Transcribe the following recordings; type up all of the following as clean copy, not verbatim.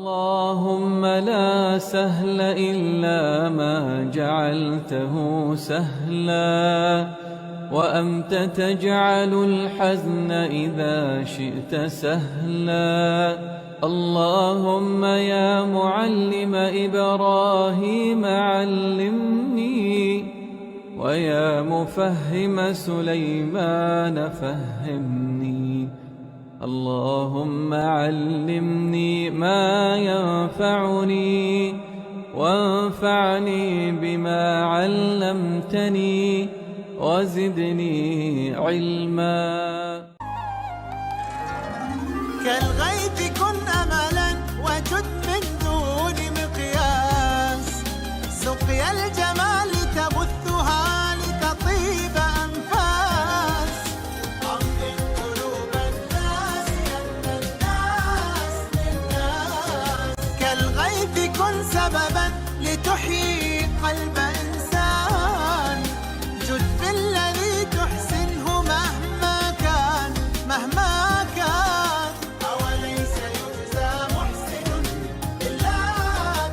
اللهم لا سهل إلا ما جعلته سهلا، وأنت تجعل الحزن إذا شئت سهلا. اللهم يا معلم إبراهيم علمني، ويا مفهم سليمان فهمني. اللهم علمني ما ينفعني، وانفعني بما علمتني، وزدني علما. كالغيث كن أملا وجد من دون مقياس، سقيا الجمال تبثها لتطيب أنفاس. عظم قلوب الناس أن الناس للناس، كالغيث كن سببا لتحيي قلب إنسان. جد بالذي تحسنه مهما كان مهما كان. أوليس يجزى محسن إلا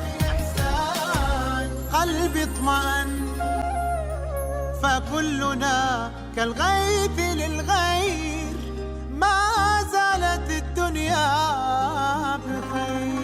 بإحسان. قلبي اطمأن فكلنا كالغيث للغير، ما زالت الدنيا بخير.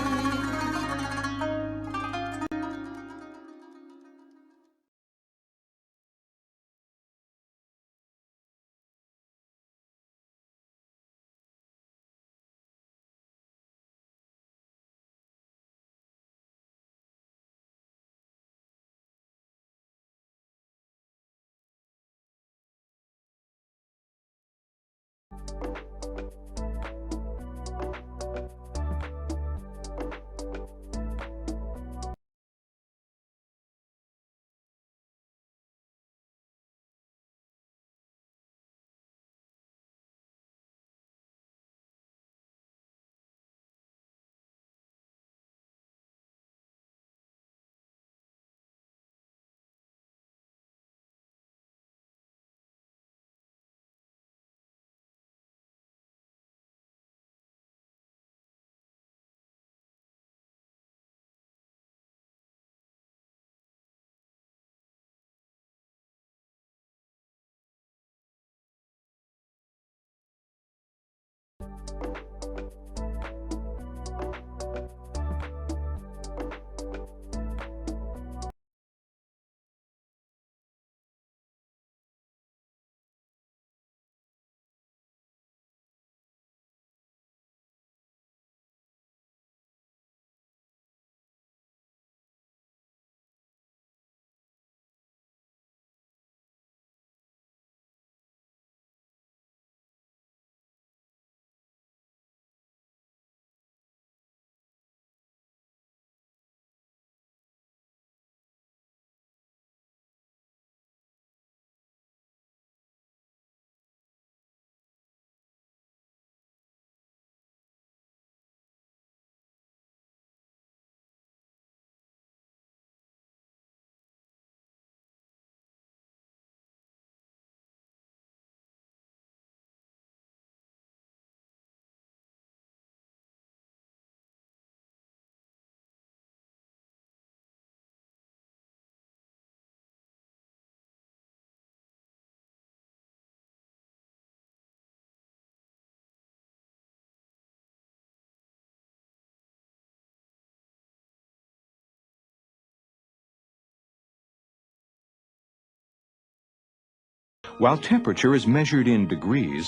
While temperature is measured in degrees,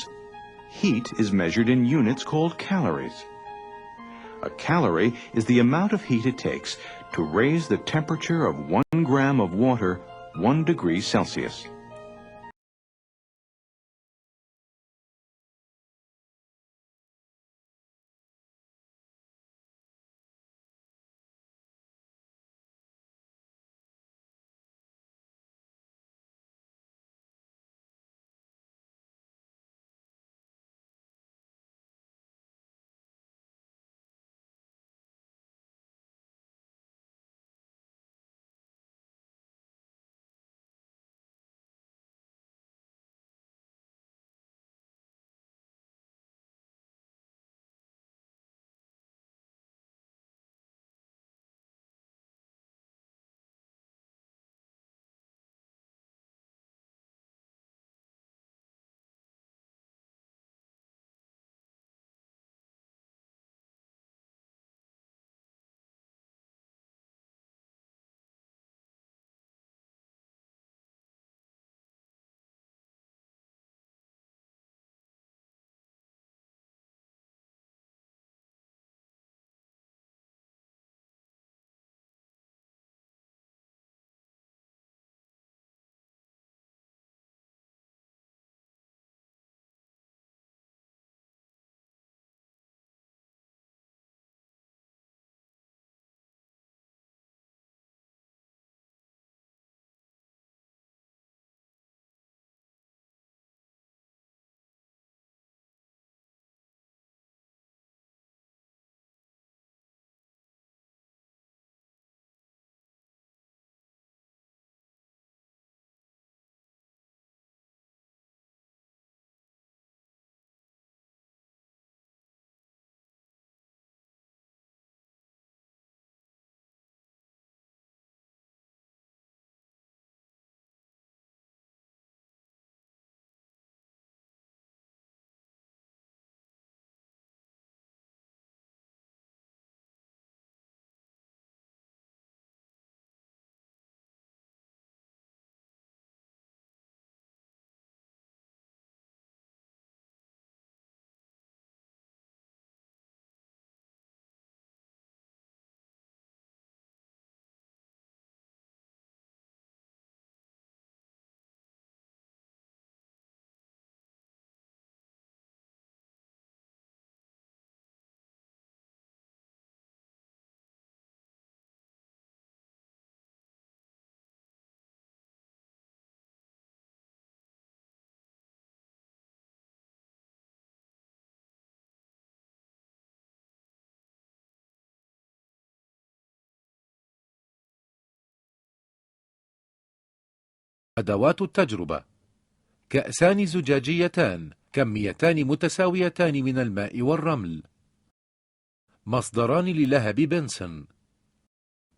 heat is measured in units called calories. A calorie is the amount of heat it takes to raise the temperature of 1 gram of water 1 degree Celsius. أدوات التجربة: كأسان زجاجيتان، كميتان متساويتان من الماء والرمل، مصدران للهب بنسن،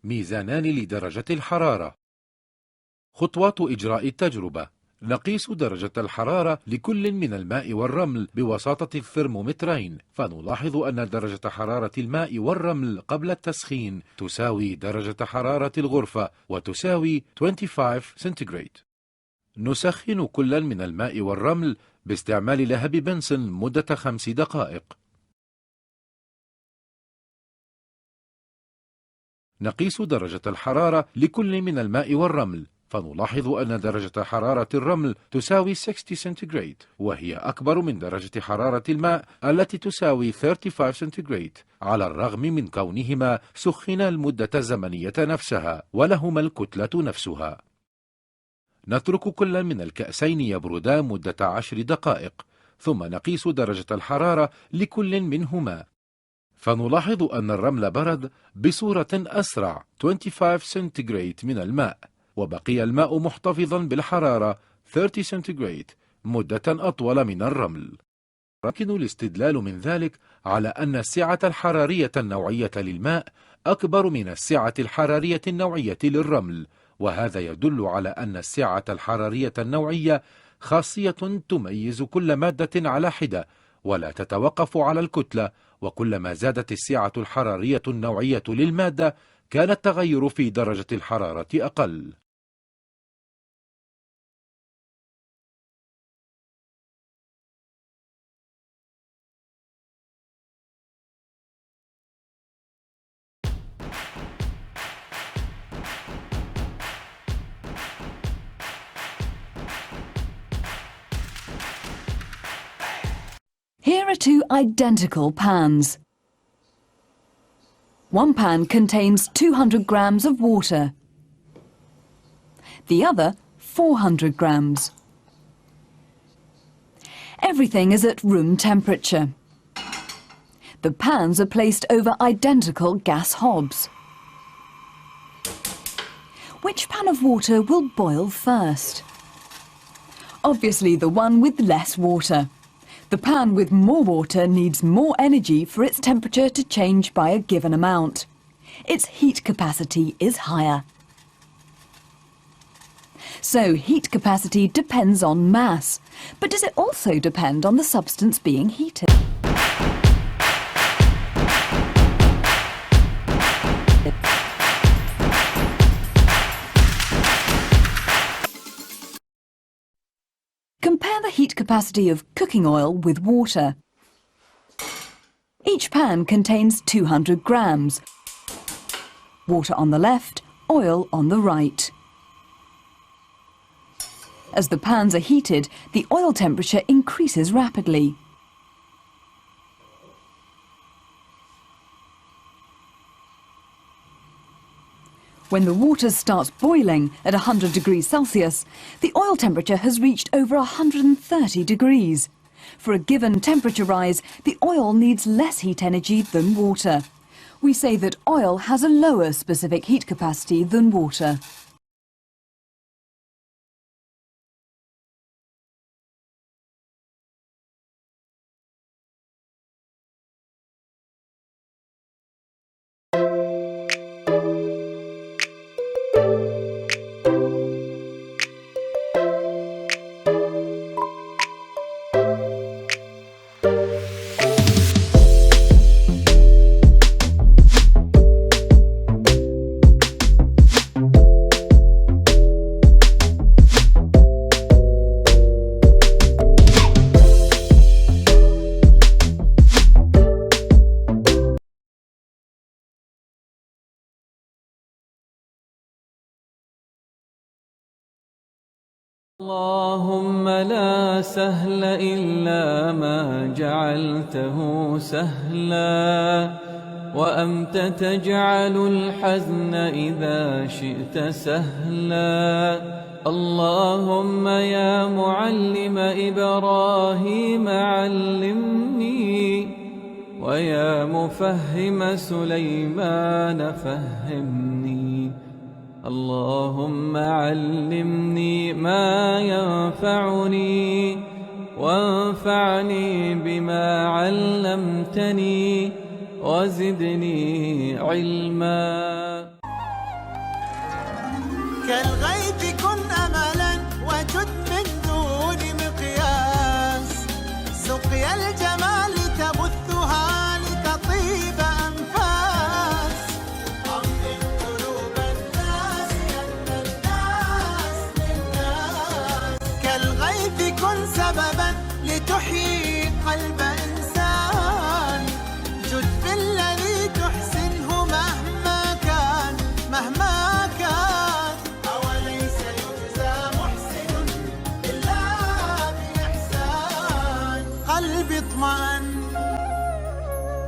ميزانان لدرجة الحرارة. خطوات إجراء التجربة: نقيس درجة الحرارة لكل من الماء والرمل بواسطة الثرمومترين، فنلاحظ أن درجة حرارة الماء والرمل قبل التسخين تساوي درجة حرارة الغرفة وتساوي 25 سنتيغريد. نسخن كلا من الماء والرمل باستعمال لهب بنسن مدة 5 دقائق. نقيس درجة الحرارة لكل من الماء والرمل، فنلاحظ أن درجة حرارة الرمل تساوي 60 سنتيغريد، وهي أكبر من درجة حرارة الماء التي تساوي 35 سنتيغريد، على الرغم من كونهما سخنا المدة الزمنية نفسها ولهما الكتلة نفسها. نترك كل من الكأسين يبردان مدة 10 دقائق، ثم نقيس درجة الحرارة لكل منهما، فنلاحظ أن الرمل برد بصورة أسرع 25 سنتيغريد من الماء، وبقي الماء محتفظا بالحرارة 30 سنتيغريد مدة أطول من الرمل. يمكن الاستدلال من ذلك على أن السعة الحرارية النوعية للماء أكبر من السعة الحرارية النوعية للرمل، وهذا يدل على أن السعة الحرارية النوعية خاصية تميز كل مادة على حدة ولا تتوقف على الكتلة، وكلما زادت السعة الحرارية النوعية للمادة كان التغير في درجة الحرارة أقل. Here are two identical pans. One pan contains 200 grams of water. The other 400 grams. Everything is at room temperature. The pans are placed over identical gas hobs. Which pan of water will boil first? Obviously the one with less water. The pan with more water needs more energy for its temperature to change by a given amount. Its heat capacity is higher. So heat capacity depends on mass, but does it also depend on the substance being heated? Compare the heat capacity of cooking oil with water. Each pan contains 200 grams. Water on the left, oil on the right. As the pans are heated, the oil temperature increases rapidly. When the water starts boiling at 100 degrees Celsius, the oil temperature has reached over 130 degrees. For a given temperature rise, the oil needs less heat energy than water. We say that oil has a lower specific heat capacity than water. اللهم لا سهل إلا ما جعلته سهلا وأنت تجعل الحزن إذا شئت سهلا. اللهم يا معلم إبراهيم علمني ويا مفهم سليمان فهمني اللهم علمني ما ينفعني وانفعني بما علمتني وزدني علما. كالغيث كن أملا وجد من دون مقياس، سقيا الجمال تبثها لتطيب أنفاس، أمن قلوب الناس أن الناس للناس. كالغيث كن سببا لتحيي قلب إنسان، جد بالذي تحسنه مهما كان مهما كان. أوليس يجزى محسن إلا بإحسان. قلبي اطمأن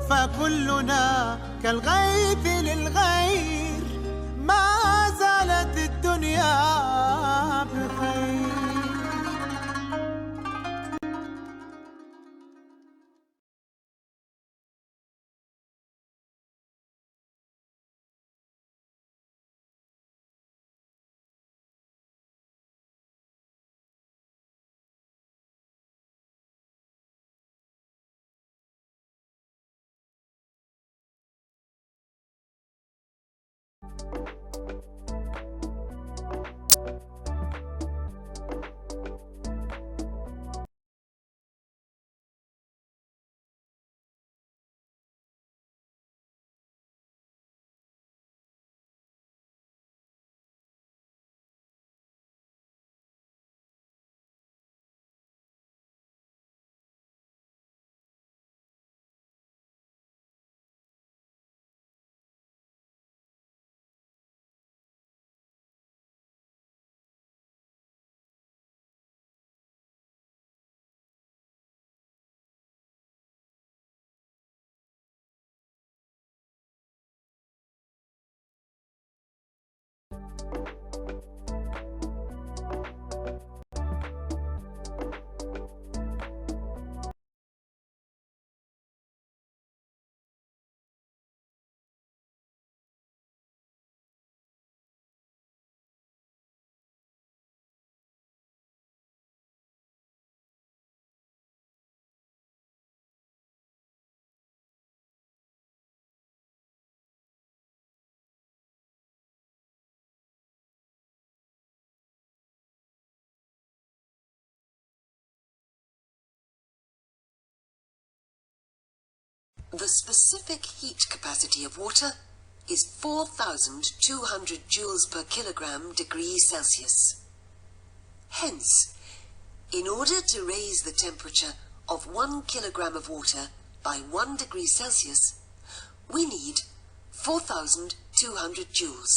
فكلنا كالغيث للغير، ما زالت الدنيا بخير. The specific heat capacity of water is 4,200 joules per kilogram degrees Celsius. Hence, in order to raise the temperature of 1 kilogram of water by 1 degree Celsius, we need 4,200 joules.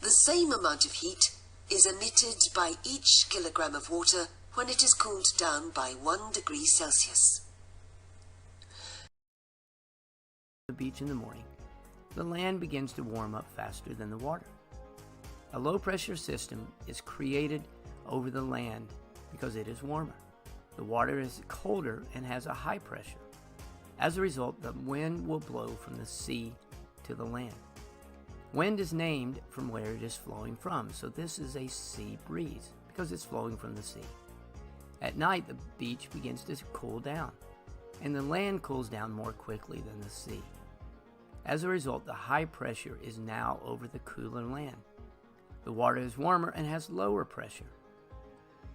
The same amount of heat is emitted by each kilogram of water when it is cooled down by 1 degree Celsius. The beach in the morning, the land begins to warm up faster than the water. A low-pressure system is created over the land because it is warmer. The water is colder and has a high pressure. As a result, the wind will blow from the sea to the land. Wind is named from where it is flowing from, so this is a sea breeze because it's flowing from the sea. At night, the beach begins to cool down, and the land cools down more quickly than the sea. As a result, the high pressure is now over the cooler land. The water is warmer and has lower pressure.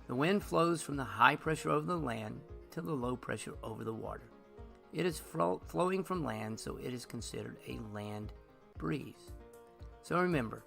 The wind flows from the high pressure over the land to the low pressure over the water. It is flowing from land, so it is considered a land breeze. So remember,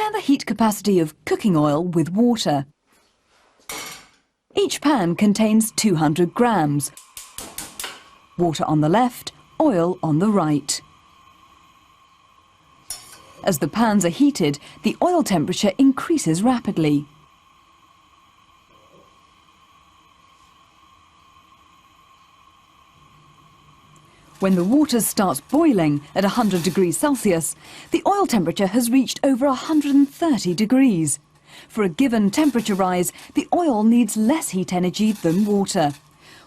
Compare the heat capacity of cooking oil with water. Each pan contains 200 grams. Water on the left, oil on the right. As the pans are heated, the oil temperature increases rapidly. When the water starts boiling at 100 degrees Celsius, the oil temperature has reached over 130 degrees. For a given temperature rise, the oil needs less heat energy than water.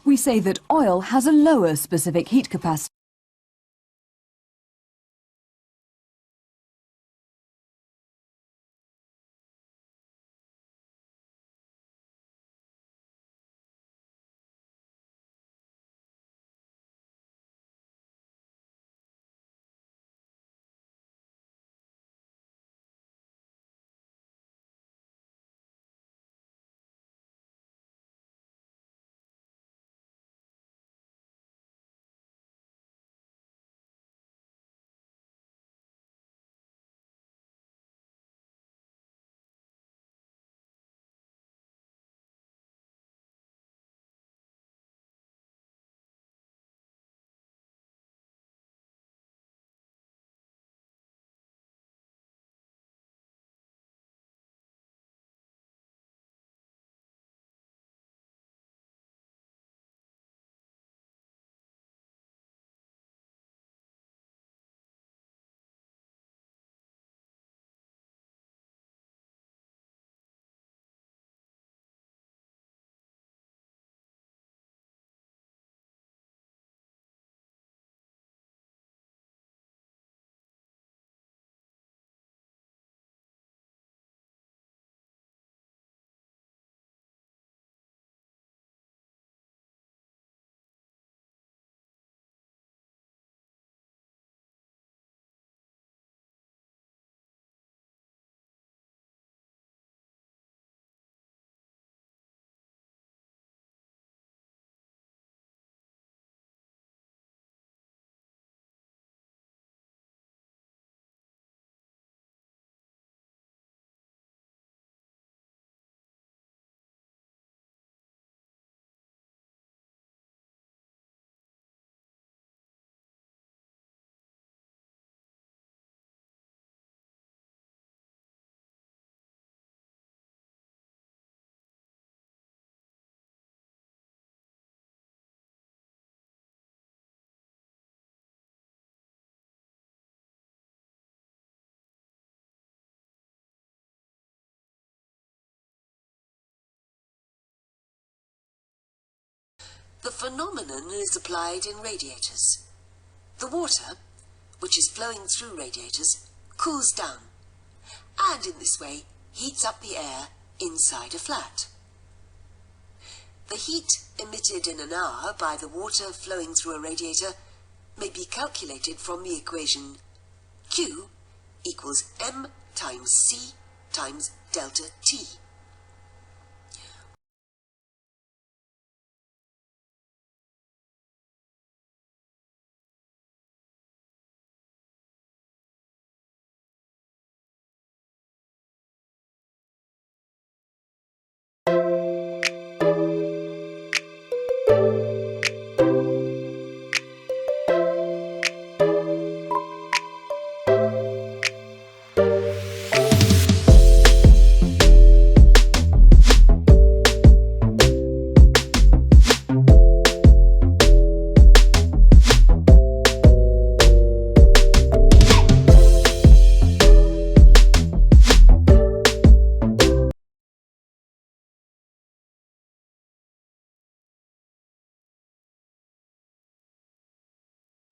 We say that oil has a lower specific heat capacity. The phenomenon is applied in radiators. The water, which is flowing through radiators, cools down, and in this way heats up the air inside a flat. The heat emitted in an hour by the water flowing through a radiator may be calculated from the equation Q equals M times C times delta T.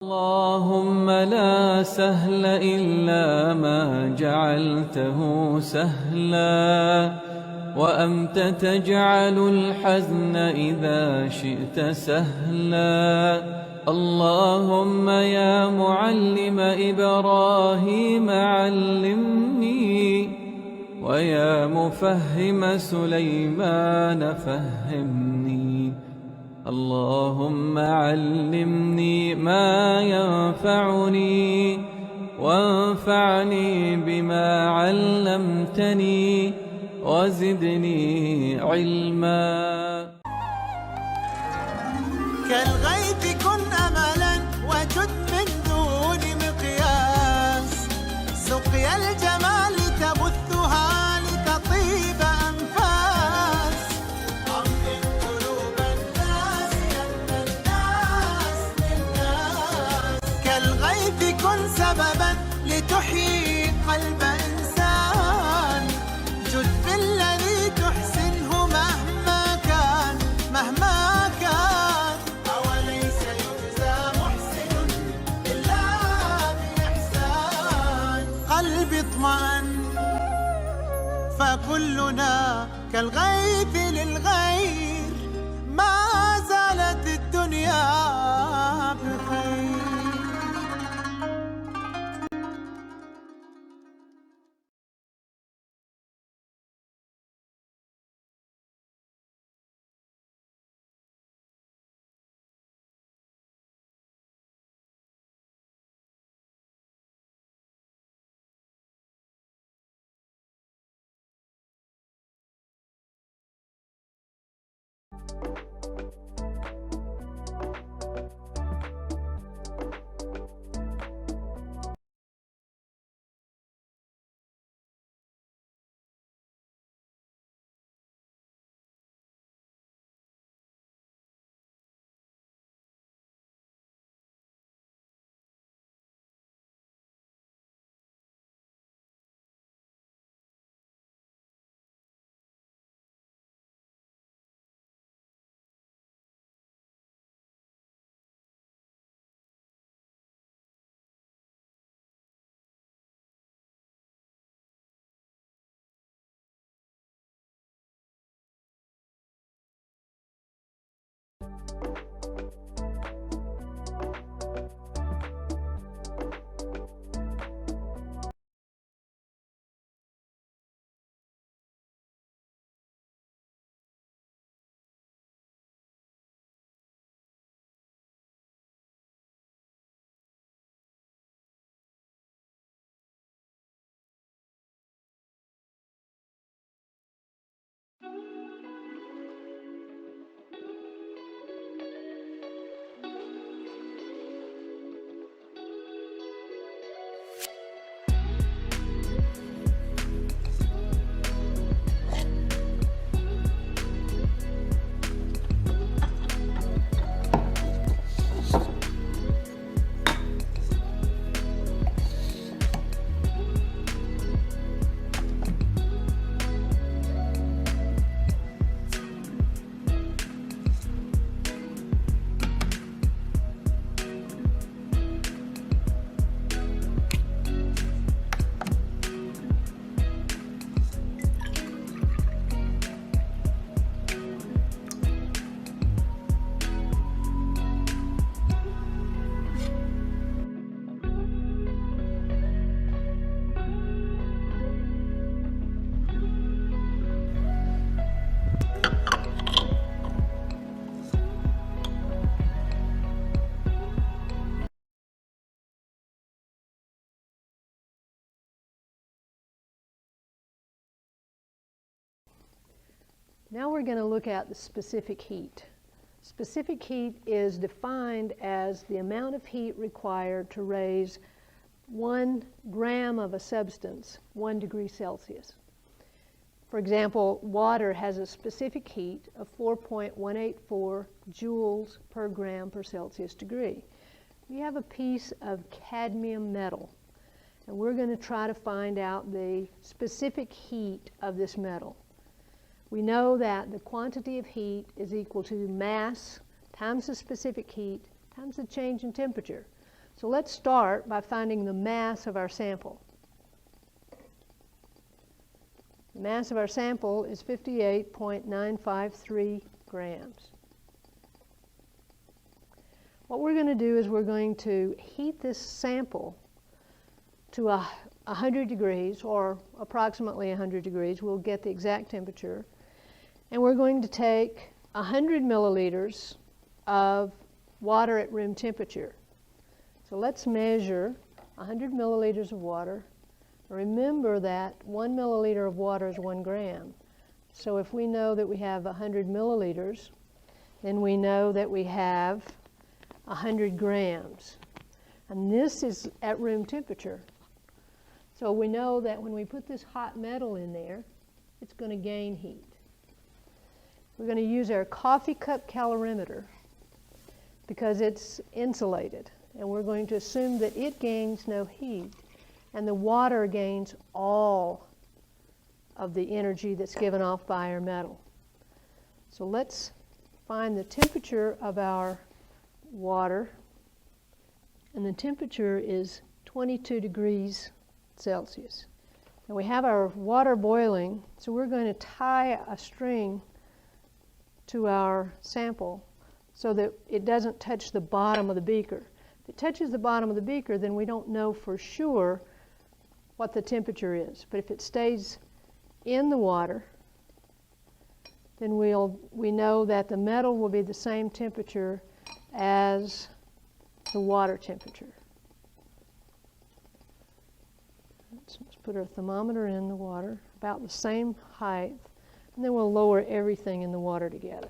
اللهم لا سهل إلا ما جعلته سهلا وأنت تجعل الحزن إذا شئت سهلا اللهم يا معلم إبراهيم علمني ويا مفهم سليمان فهمني اللهم علمني ما ينفعني وانفعني بما علمتني وزدني علما. كالغيث كن أملا وجد من دون مقياس، سقيا الجمال تبثها لتطيب أنفاس، أمطر قلوب الناس يمنى الناس للناس. كالغيث كن سببا لتحيي قلب إنسان، جد بالذي تحسنه مهما كان مهما كان. أوليس يجزى محسن إلا بإحسان. قلبي اطمأن فكلنا كالغيث للغير، ما زالت الدنيا بخير. Now we're going to look at the specific heat. Specific heat is defined as the amount of heat required to raise 1 gram of a substance 1 degree Celsius. For example, water has a specific heat of 4.184 joules per gram per Celsius degree. We have a piece of cadmium metal, and we're going to try to find out the specific heat of this metal. We know that the quantity of heat is equal to mass times the specific heat times the change in temperature. So let's start by finding the mass of our sample. The mass of our sample is 58.953 grams. What we're going to do is we're going to heat this sample to 100 degrees, or approximately 100 degrees. We'll get the exact temperature. And we're going to take 100 milliliters of water at room temperature. So let's measure 100 milliliters of water. Remember that 1 milliliter of water is 1 gram. So if we know that we have 100 milliliters, then we know that we have 100 grams. And this is at room temperature. So we know that when we put this hot metal in there, it's going to gain heat. We're going to use our coffee cup calorimeter because it's insulated. And we're going to assume that it gains no heat. And the water gains all of the energy that's given off by our metal. So let's find the temperature of our water. And the temperature is 22 degrees Celsius. And we have our water boiling, so we're going to tie a string to our sample so that it doesn't touch the bottom of the beaker. If it touches the bottom of the beaker, then we don't know for sure what the temperature is. But if it stays in the water, then we know that the metal will be the same temperature as the water temperature. Let's put our thermometer in the water, about the same height, and then we'll lower everything in the water together.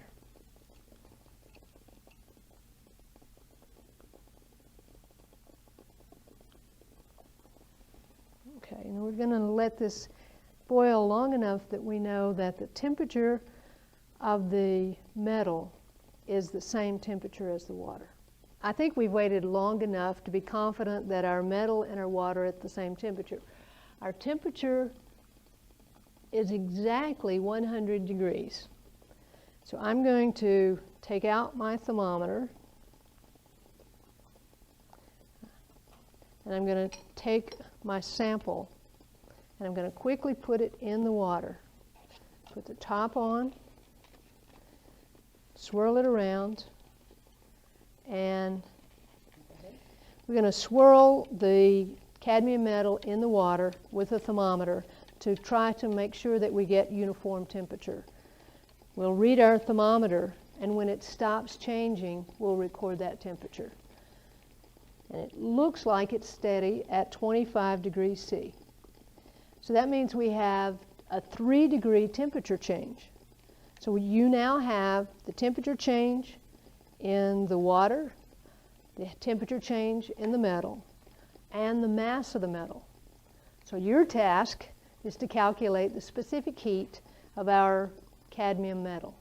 Okay, and we're going to let this boil long enough that we know that the temperature of the metal is the same temperature as the water. I think we've waited long enough to be confident that our metal and our water are at the same temperature. Our temperature is exactly 100 degrees. So I'm going to take out my thermometer and I'm going to take my sample and I'm going to quickly put it in the water. Put the top on, swirl it around, and we're going to swirl the cadmium metal in the water with a thermometer to try to make sure that we get uniform temperature. We'll read our thermometer, and when it stops changing, we'll record that temperature. And it looks like it's steady at 25 degrees C. So that means we have a 3-degree temperature change. So you now have the temperature change in the water, the temperature change in the metal, and the mass of the metal. So your task is to calculate the specific heat of our cadmium metal.